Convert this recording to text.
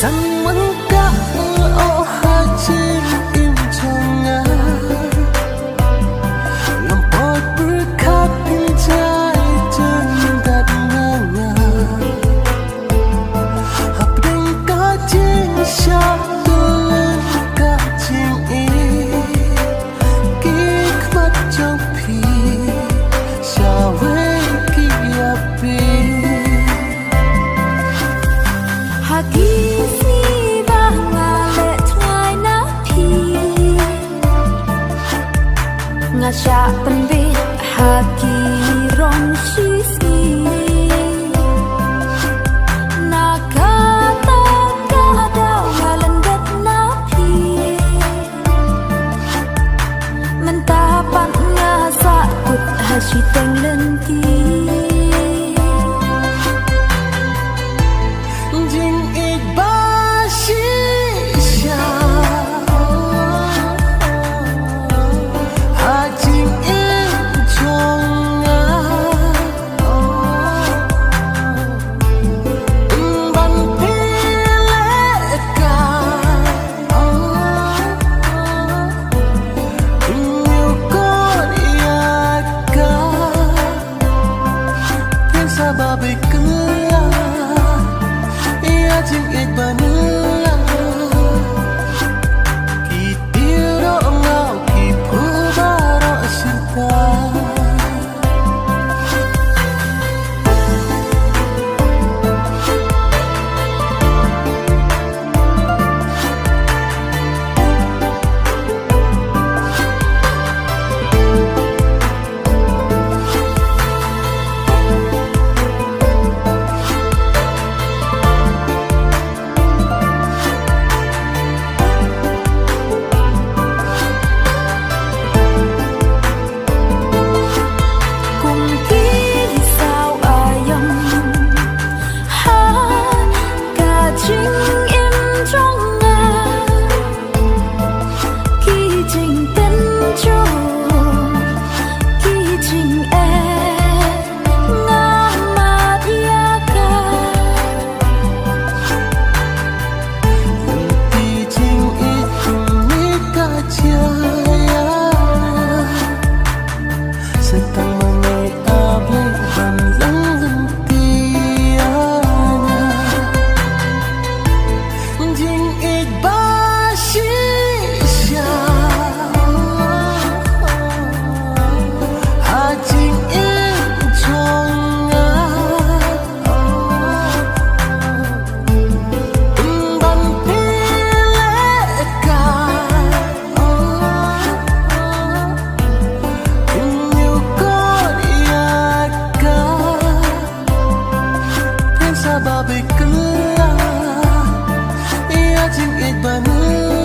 rằng mắng cả ô hai chim im trong ngã làm bọt bứt khát bên trái chân đặt ngang ngà hấp đánh cả trên sáp tôi lên cả chim ý kí mắt trong phi sao với kia pi Ngasya penbit haki rong sisi Nakata kadau ngalendet napi Mentapan ngasak kut hasyiteng lenti Jing ikbashi babi kela ia jing ik banela ki tiro ngau ki pubaro sirta babi kela ia jing ik banela